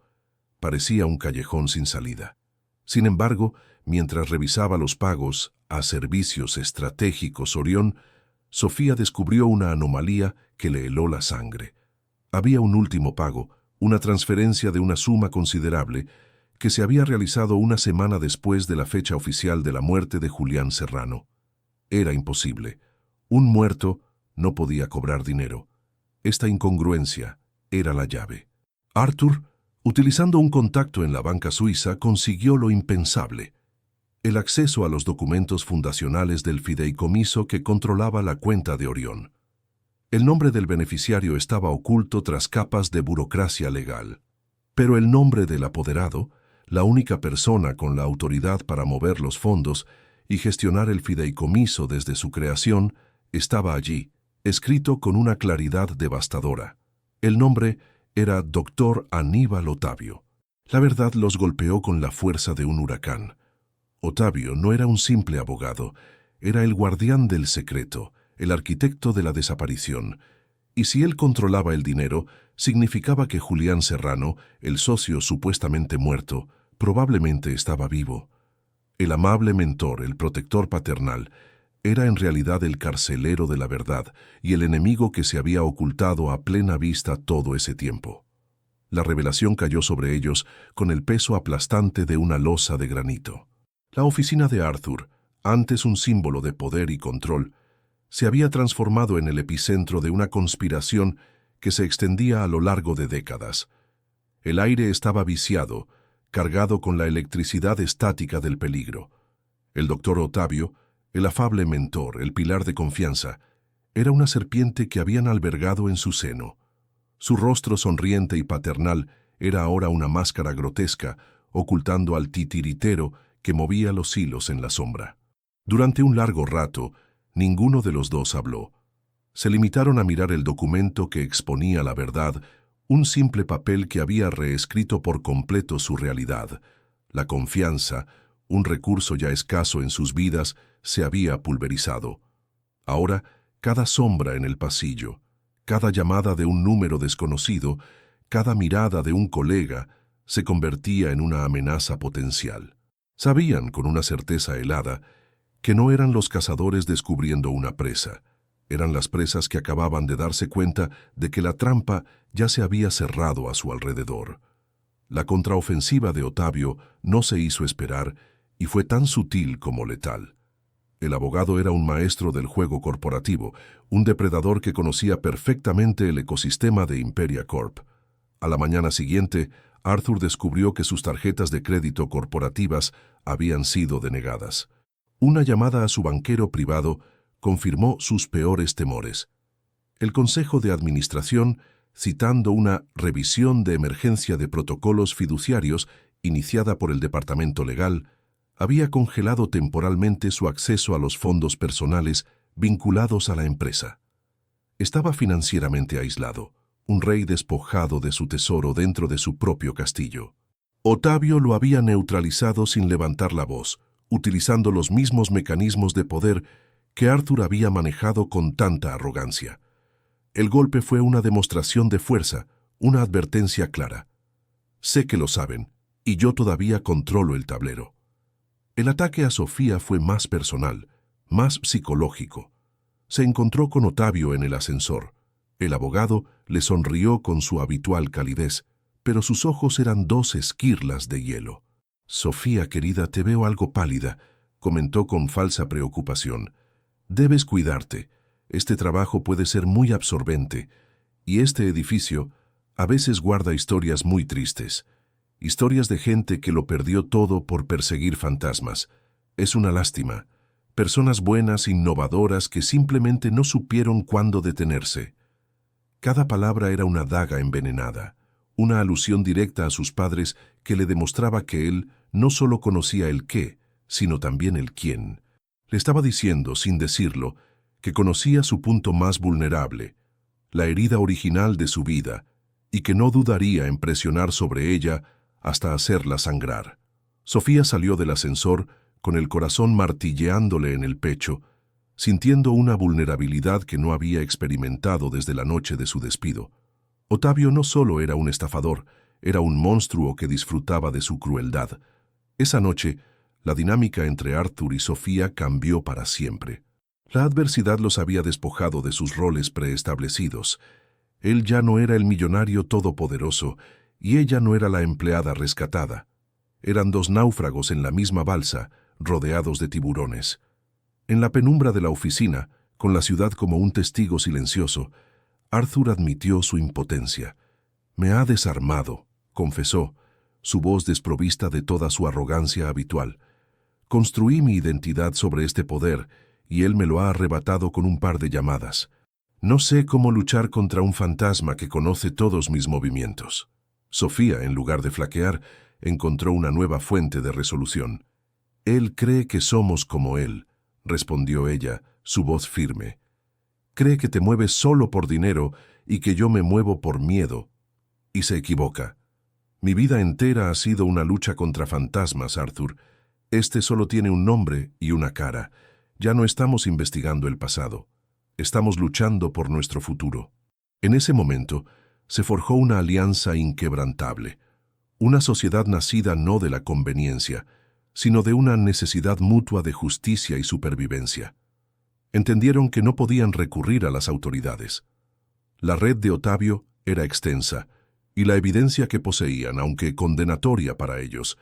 Parecía un callejón sin salida. Sin embargo, mientras revisaba los pagos a Servicios Estratégicos Orión, Sofía descubrió una anomalía que le heló la sangre. Había un último pago, una transferencia de una suma considerable, que se había realizado una semana después de la fecha oficial de la muerte de Julián Serrano. Era imposible. Un muerto no podía cobrar dinero. Esta incongruencia era la llave. Arthur, utilizando un contacto en la banca suiza, consiguió lo impensable: el acceso a los documentos fundacionales del fideicomiso que controlaba la cuenta de Orión. El nombre del beneficiario estaba oculto tras capas de burocracia legal, pero el nombre del apoderado, la única persona con la autoridad para mover los fondos y gestionar el fideicomiso desde su creación, estaba allí, escrito con una claridad devastadora. El nombre era Dr. Aníbal Ottavio. La verdad los golpeó con la fuerza de un huracán. Ottavio no era un simple abogado, era el guardián del secreto, el arquitecto de la desaparición. Y si él controlaba el dinero, significaba que Julián Serrano, el socio supuestamente muerto, probablemente estaba vivo. El amable mentor, el protector paternal, era en realidad el carcelero de la verdad y el enemigo que se había ocultado a plena vista todo ese tiempo. La revelación cayó sobre ellos con el peso aplastante de una losa de granito. La oficina de Arthur, antes un símbolo de poder y control, se había transformado en el epicentro de una conspiración que se extendía a lo largo de décadas. El aire estaba viciado, cargado con la electricidad estática del peligro. El doctor Ottavio, el afable mentor, el pilar de confianza, era una serpiente que habían albergado en su seno. Su rostro sonriente y paternal era ahora una máscara grotesca, ocultando al titiritero que movía los hilos en la sombra. Durante un largo rato, ninguno de los dos habló. Se limitaron a mirar el documento que exponía la verdad, un simple papel que había reescrito por completo su realidad. La confianza, un recurso ya escaso en sus vidas, se había pulverizado. Ahora, cada sombra en el pasillo, cada llamada de un número desconocido, cada mirada de un colega, se convertía en una amenaza potencial. Sabían, con una certeza helada, que no eran los cazadores descubriendo una presa. Eran las presas que acababan de darse cuenta de que la trampa ya se había cerrado a su alrededor. La contraofensiva de Ottavio no se hizo esperar y fue tan sutil como letal. El abogado era un maestro del juego corporativo, un depredador que conocía perfectamente el ecosistema de Imperia Corp. A la mañana siguiente, Arthur descubrió que sus tarjetas de crédito corporativas habían sido denegadas. Una llamada a su banquero privado confirmó sus peores temores. El Consejo de Administración, citando una revisión de emergencia de protocolos fiduciarios iniciada por el Departamento Legal, había congelado temporalmente su acceso a los fondos personales vinculados a la empresa. Estaba financieramente aislado, un rey despojado de su tesoro dentro de su propio castillo. Ottavio lo había neutralizado sin levantar la voz, utilizando los mismos mecanismos de poder que Arthur había manejado con tanta arrogancia. El golpe fue una demostración de fuerza, una advertencia clara. Sé que lo saben, y yo todavía controlo el tablero. El ataque a Sofía fue más personal, más psicológico. Se encontró con Ottavio en el ascensor. El abogado le sonrió con su habitual calidez, pero sus ojos eran dos esquirlas de hielo. «Sofía, querida, te veo algo pálida», comentó con falsa preocupación. «Debes cuidarte. Este trabajo puede ser muy absorbente, y este edificio a veces guarda historias muy tristes. Historias de gente que lo perdió todo por perseguir fantasmas. Es una lástima. Personas buenas, innovadoras, que simplemente no supieron cuándo detenerse». Cada palabra era una daga envenenada, una alusión directa a sus padres que le demostraba que él no solo conocía el qué, sino también el quién. Le estaba diciendo, sin decirlo, que conocía su punto más vulnerable, la herida original de su vida, y que no dudaría en presionar sobre ella hasta hacerla sangrar. Sofía salió del ascensor con el corazón martilleándole en el pecho, sintiendo una vulnerabilidad que no había experimentado desde la noche de su despido. Ottavio no solo era un estafador, era un monstruo que disfrutaba de su crueldad. Esa noche, la dinámica entre Arthur y Sofía cambió para siempre. La adversidad los había despojado de sus roles preestablecidos. Él ya no era el millonario todopoderoso y ella no era la empleada rescatada. Eran dos náufragos en la misma balsa, rodeados de tiburones. En la penumbra de la oficina, con la ciudad como un testigo silencioso, Arthur admitió su impotencia. «Me ha desarmado», confesó, su voz desprovista de toda su arrogancia habitual. «Construí mi identidad sobre este poder y él me lo ha arrebatado con un par de llamadas. No sé cómo luchar contra un fantasma que conoce todos mis movimientos». Sofía, en lugar de flaquear, encontró una nueva fuente de resolución. «Él cree que somos como él», respondió ella, su voz firme. «Cree que te mueves solo por dinero y que yo me muevo por miedo. Y se equivoca. Mi vida entera ha sido una lucha contra fantasmas, Arthur. Este solo tiene un nombre y una cara. Ya no estamos investigando el pasado. Estamos luchando por nuestro futuro». En ese momento, se forjó una alianza inquebrantable. Una sociedad nacida no de la conveniencia, sino de una necesidad mutua de justicia y supervivencia. Entendieron que no podían recurrir a las autoridades. La red de Ottavio era extensa, y la evidencia que poseían, aunque condenatoria para ellos,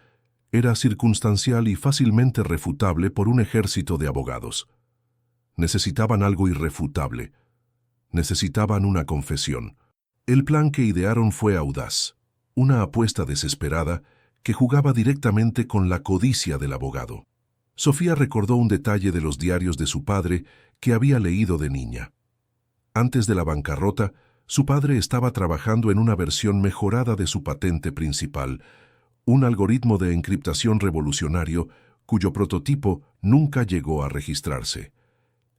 era circunstancial y fácilmente refutable por un ejército de abogados. Necesitaban algo irrefutable. Necesitaban una confesión. El plan que idearon fue audaz, una apuesta desesperada que jugaba directamente con la codicia del abogado. Sofía recordó un detalle de los diarios de su padre que había leído de niña. Antes de la bancarrota, su padre estaba trabajando en una versión mejorada de su patente principal, un algoritmo de encriptación revolucionario cuyo prototipo nunca llegó a registrarse.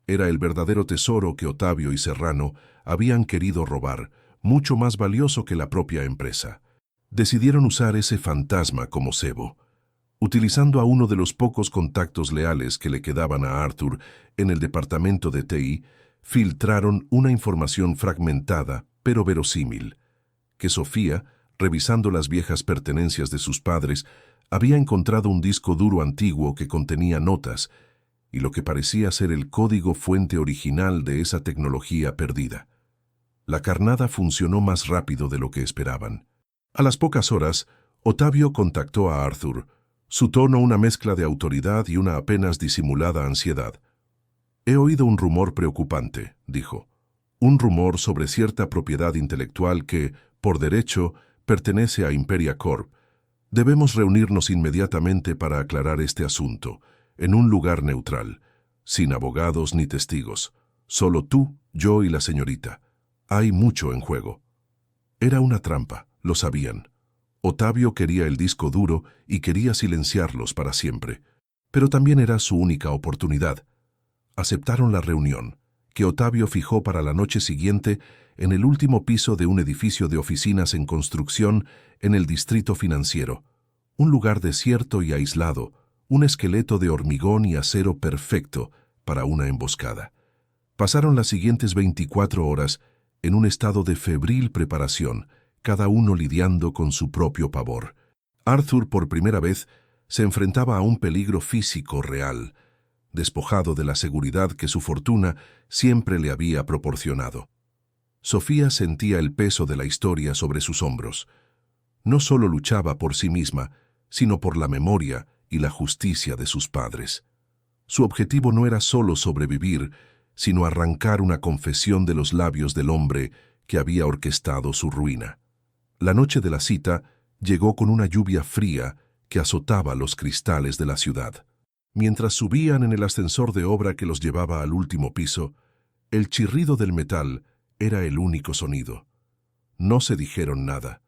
Era el verdadero tesoro que Ottavio y Serrano habían querido robar, mucho más valioso que la propia empresa. Decidieron usar ese fantasma como cebo. Utilizando a uno de los pocos contactos leales que le quedaban a Arthur en el departamento de TI, filtraron una información fragmentada, pero verosímil, que Sofía, revisando las viejas pertenencias de sus padres, había encontrado un disco duro antiguo que contenía notas y lo que parecía ser el código fuente original de esa tecnología perdida. La carnada funcionó más rápido de lo que esperaban. A las pocas horas, Ottavio contactó a Arthur, su tono una mezcla de autoridad y una apenas disimulada ansiedad. «He oído un rumor preocupante», dijo. «Un rumor sobre cierta propiedad intelectual que, por derecho, pertenece a Imperia Corp. Debemos reunirnos inmediatamente para aclarar este asunto, en un lugar neutral, sin abogados ni testigos. Solo tú, yo y la señorita. Hay mucho en juego». Era una trampa, lo sabían. Ottavio quería el disco duro y quería silenciarlos para siempre. Pero también era su única oportunidad. Aceptaron la reunión, que Ottavio fijó para la noche siguiente en el último piso de un edificio de oficinas en construcción en el distrito financiero. Un lugar desierto y aislado, un esqueleto de hormigón y acero perfecto para una emboscada. Pasaron las siguientes 24 horas en un estado de febril preparación, cada uno lidiando con su propio pavor. Arthur, por primera vez, se enfrentaba a un peligro físico real, despojado de la seguridad que su fortuna siempre le había proporcionado. Sofía sentía el peso de la historia sobre sus hombros. No solo luchaba por sí misma, sino por la memoria y la justicia de sus padres. Su objetivo no era solo sobrevivir, sino arrancar una confesión de los labios del hombre que había orquestado su ruina. La noche de la cita llegó con una lluvia fría que azotaba los cristales de la ciudad. Mientras subían en el ascensor de obra que los llevaba al último piso, el chirrido del metal era el único sonido. No se dijeron nada.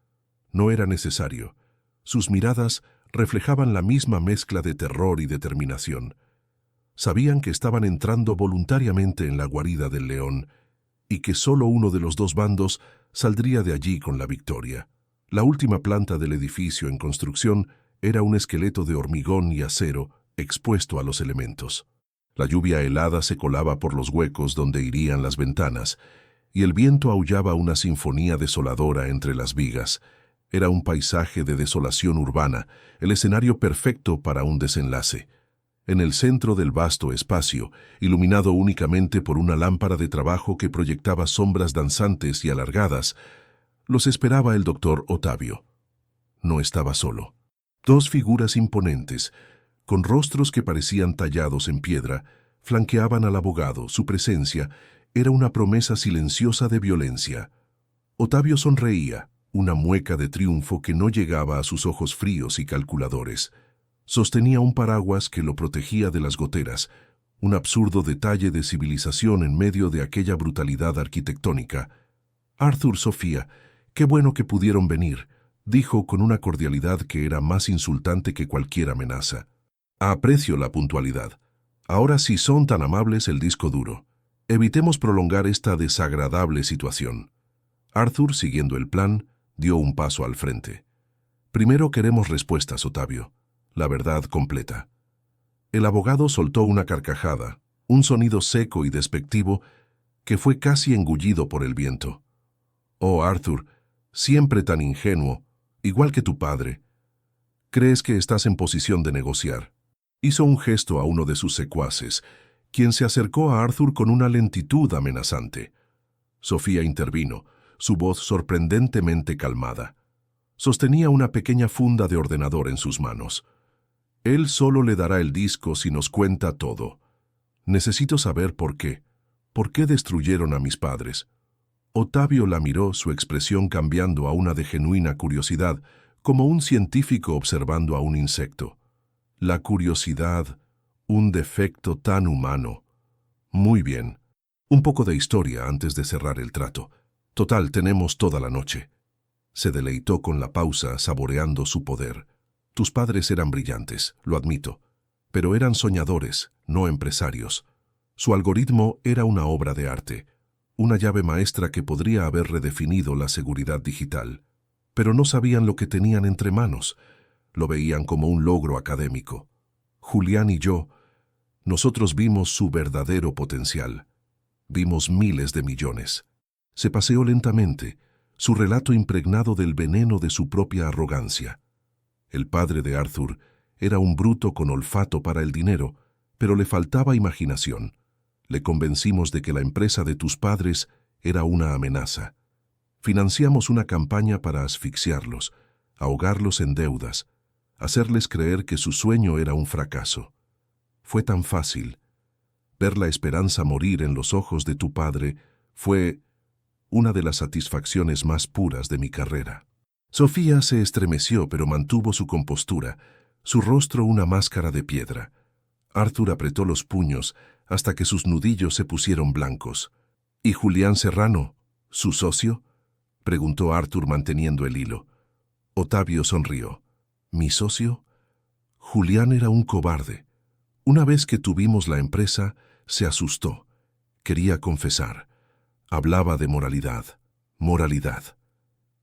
No era necesario. Sus miradas reflejaban la misma mezcla de terror y determinación. Sabían que estaban entrando voluntariamente en la guarida del león y que solo uno de los dos bandos saldría de allí con la victoria. La última planta del edificio en construcción era un esqueleto de hormigón y acero expuesto a los elementos. La lluvia helada se colaba por los huecos donde irían las ventanas, y el viento aullaba una sinfonía desoladora entre las vigas. Era un paisaje de desolación urbana, el escenario perfecto para un desenlace. En el centro del vasto espacio, iluminado únicamente por una lámpara de trabajo que proyectaba sombras danzantes y alargadas, los esperaba el doctor Ottavio. No estaba solo. Dos figuras imponentes, con rostros que parecían tallados en piedra, flanqueaban al abogado. Su presencia era una promesa silenciosa de violencia. Ottavio sonreía, una mueca de triunfo que no llegaba a sus ojos fríos y calculadores. Sostenía un paraguas que lo protegía de las goteras, un absurdo detalle de civilización en medio de aquella brutalidad arquitectónica. «Arthur, Sofía, qué bueno que pudieron venir», dijo con una cordialidad que era más insultante que cualquier amenaza. «Aprecio la puntualidad. Ahora, si son tan amables, el disco duro. Evitemos prolongar esta desagradable situación». Arthur, siguiendo el plan, dio un paso al frente. «Primero queremos respuestas, Ottavio. La verdad completa». El abogado soltó una carcajada, un sonido seco y despectivo que fue casi engullido por el viento. «Oh, Arthur, siempre tan ingenuo, igual que tu padre. ¿Crees que estás en posición de negociar?» Hizo un gesto a uno de sus secuaces, quien se acercó a Arthur con una lentitud amenazante. Sofía intervino, su voz sorprendentemente calmada. Sostenía una pequeña funda de ordenador en sus manos. «Él solo le dará el disco si nos cuenta todo. Necesito saber por qué. ¿Por qué destruyeron a mis padres?» Ottavio la miró, su expresión cambiando a una de genuina curiosidad, como un científico observando a un insecto. La curiosidad, un defecto tan humano. «Muy bien. Un poco de historia antes de cerrar el trato. Total, tenemos toda la noche». Se deleitó con la pausa, saboreando su poder. Tus padres eran brillantes, lo admito, pero eran soñadores, no empresarios. Su algoritmo era una obra de arte, una llave maestra que podría haber redefinido la seguridad digital. Pero no sabían lo que tenían entre manos, lo veían como un logro académico. Julián y yo, nosotros vimos su verdadero potencial. Vimos miles de millones. Se paseó lentamente, su relato impregnado del veneno de su propia arrogancia. El padre de Arthur era un bruto con olfato para el dinero, pero le faltaba imaginación. Le convencimos de que la empresa de tus padres era una amenaza. Financiamos una campaña para asfixiarlos, ahogarlos en deudas, hacerles creer que su sueño era un fracaso. Fue tan fácil. Ver la esperanza morir en los ojos de tu padre fue una de las satisfacciones más puras de mi carrera. Sofía se estremeció, pero mantuvo su compostura, su rostro una máscara de piedra. Arthur apretó los puños hasta que sus nudillos se pusieron blancos. ¿Y Julián Serrano, su socio?, preguntó Arthur manteniendo el hilo. Otavio sonrió. ¿Mi socio? Julián era un cobarde. Una vez que tuvimos la empresa, se asustó. Quería confesar. Hablaba de moralidad. Moralidad.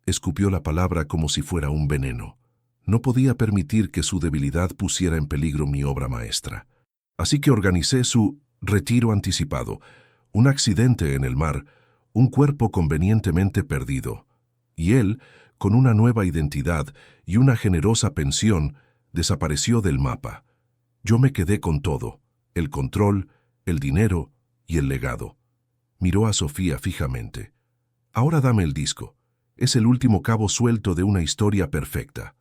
Escupió la palabra como si fuera un veneno. No podía permitir que su debilidad pusiera en peligro mi obra maestra. Así que organicé su retiro anticipado, un accidente en el mar, un cuerpo convenientemente perdido. Y él, con una nueva identidad y una generosa pensión, desapareció del mapa. Yo me quedé con todo, el control, el dinero y el legado. Miró a Sofía fijamente. Ahora dame el disco. Es el último cabo suelto de una historia perfecta.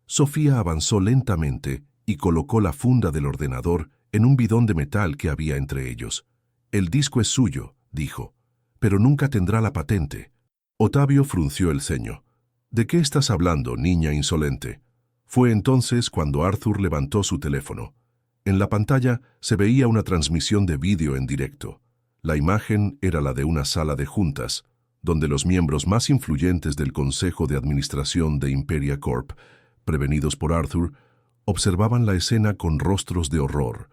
Sofía avanzó lentamente y colocó la funda del ordenador en un bidón de metal que había entre ellos. El disco es suyo, dijo, pero nunca tendrá la patente. Otavio frunció el ceño. ¿De qué estás hablando, niña insolente? Fue entonces cuando Arthur levantó su teléfono. En la pantalla se veía una transmisión de vídeo en directo. La imagen era la de una sala de juntas, donde los miembros más influyentes del Consejo de Administración de Imperia Corp, prevenidos por Arthur, observaban la escena con rostros de horror.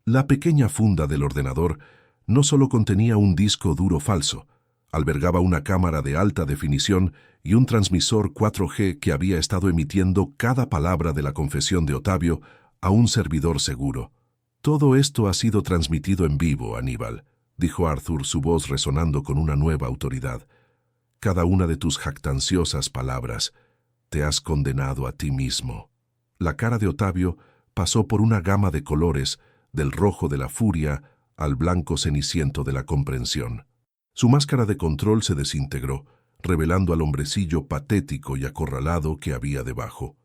La pequeña funda del ordenador no solo contenía un disco duro falso, albergaba una cámara de alta definición y un transmisor 4G que había estado emitiendo cada palabra de la confesión de Otavio a un servidor seguro. Todo esto ha sido transmitido en vivo, Aníbal, dijo Arthur, su voz resonando con una nueva autoridad. Cada una de tus jactanciosas palabras te has condenado a ti mismo. La cara de Otavio pasó por una gama de colores, del rojo de la furia al blanco ceniciento de la comprensión. Su máscara de control se desintegró, revelando al hombrecillo patético y acorralado que había debajo.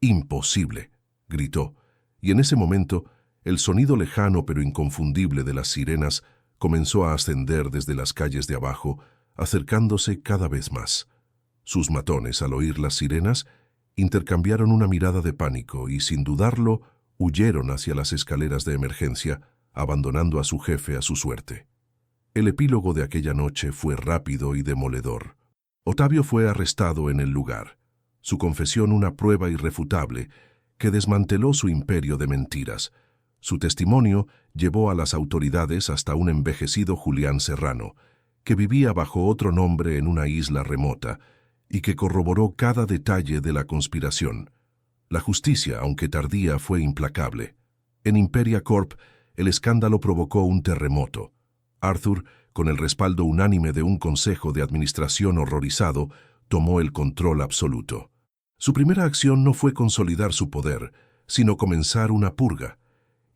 «¡Imposible!», gritó, y en ese momento el sonido lejano pero inconfundible de las sirenas comenzó a ascender desde las calles de abajo, acercándose cada vez más. Sus matones, al oír las sirenas, intercambiaron una mirada de pánico y, sin dudarlo, huyeron hacia las escaleras de emergencia, abandonando a su jefe a su suerte. El epílogo de aquella noche fue rápido y demoledor. Otavio fue arrestado en el lugar. Su confesión una prueba irrefutable que desmanteló su imperio de mentiras. Su testimonio llevó a las autoridades hasta un envejecido Julián Serrano, que vivía bajo otro nombre en una isla remota y que corroboró cada detalle de la conspiración. La justicia, aunque tardía, fue implacable. En Imperia Corp, el escándalo provocó un terremoto. Arthur, con el respaldo unánime de un consejo de administración horrorizado, tomó el control absoluto. Su primera acción no fue consolidar su poder, sino comenzar una purga.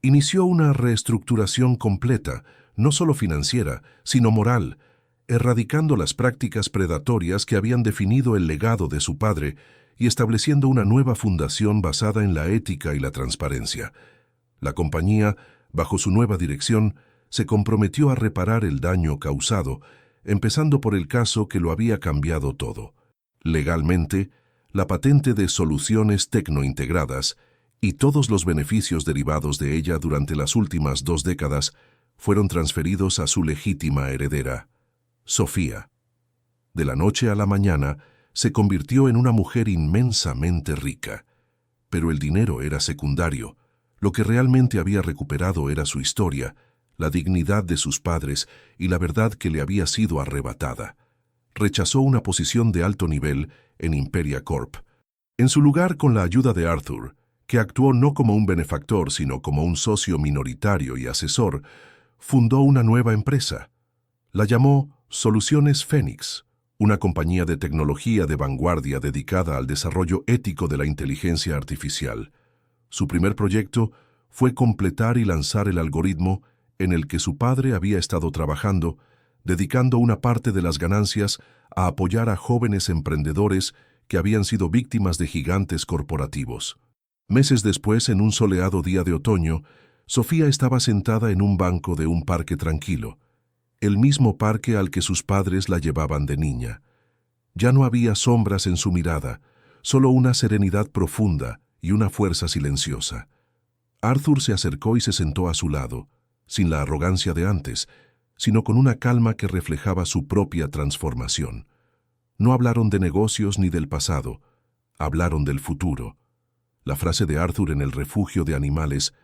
Inició una reestructuración completa, no solo financiera, sino moral, erradicando las prácticas predatorias que habían definido el legado de su padre y estableciendo una nueva fundación basada en la ética y la transparencia. La compañía, bajo su nueva dirección, se comprometió a reparar el daño causado, empezando por el caso que lo había cambiado todo. Legalmente, la patente de soluciones tecnointegradas y todos los beneficios derivados de ella durante las últimas 2 décadas fueron transferidos a su legítima heredera, Sofía. De la noche a la mañana, se convirtió en una mujer inmensamente rica. Pero el dinero era secundario. Lo que realmente había recuperado era su historia, la dignidad de sus padres y la verdad que le había sido arrebatada. Rechazó una posición de alto nivel en Imperia Corp. En su lugar, con la ayuda de Arthur, que actuó no como un benefactor sino como un socio minoritario y asesor, fundó una nueva empresa. La llamó Soluciones Fénix, una compañía de tecnología de vanguardia dedicada al desarrollo ético de la inteligencia artificial. Su primer proyecto fue completar y lanzar el algoritmo en el que su padre había estado trabajando, dedicando una parte de las ganancias a apoyar a jóvenes emprendedores que habían sido víctimas de gigantes corporativos. Meses después, en un soleado día de otoño, Sofía estaba sentada en un banco de un parque tranquilo, el mismo parque al que sus padres la llevaban de niña. Ya no había sombras en su mirada, solo una serenidad profunda y una fuerza silenciosa. Arthur se acercó y se sentó a su lado, sin la arrogancia de antes, sino con una calma que reflejaba su propia transformación. No hablaron de negocios ni del pasado, hablaron del futuro. La frase de Arthur en el refugio de animales,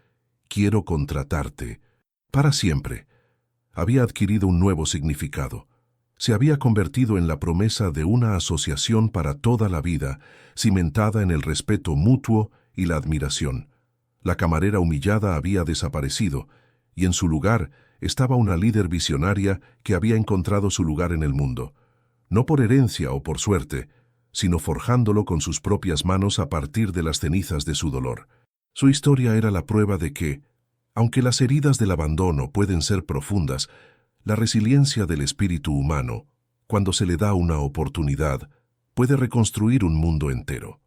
«Quiero contratarte», para siempre, había adquirido un nuevo significado. Se había convertido en la promesa de una asociación para toda la vida, cimentada en el respeto mutuo y la admiración. La camarera humillada había desaparecido, y en su lugar estaba una líder visionaria que había encontrado su lugar en el mundo, no por herencia o por suerte, sino forjándolo con sus propias manos a partir de las cenizas de su dolor. Su historia era la prueba de que, aunque las heridas del abandono pueden ser profundas, la resiliencia del espíritu humano, cuando se le da una oportunidad, puede reconstruir un mundo entero.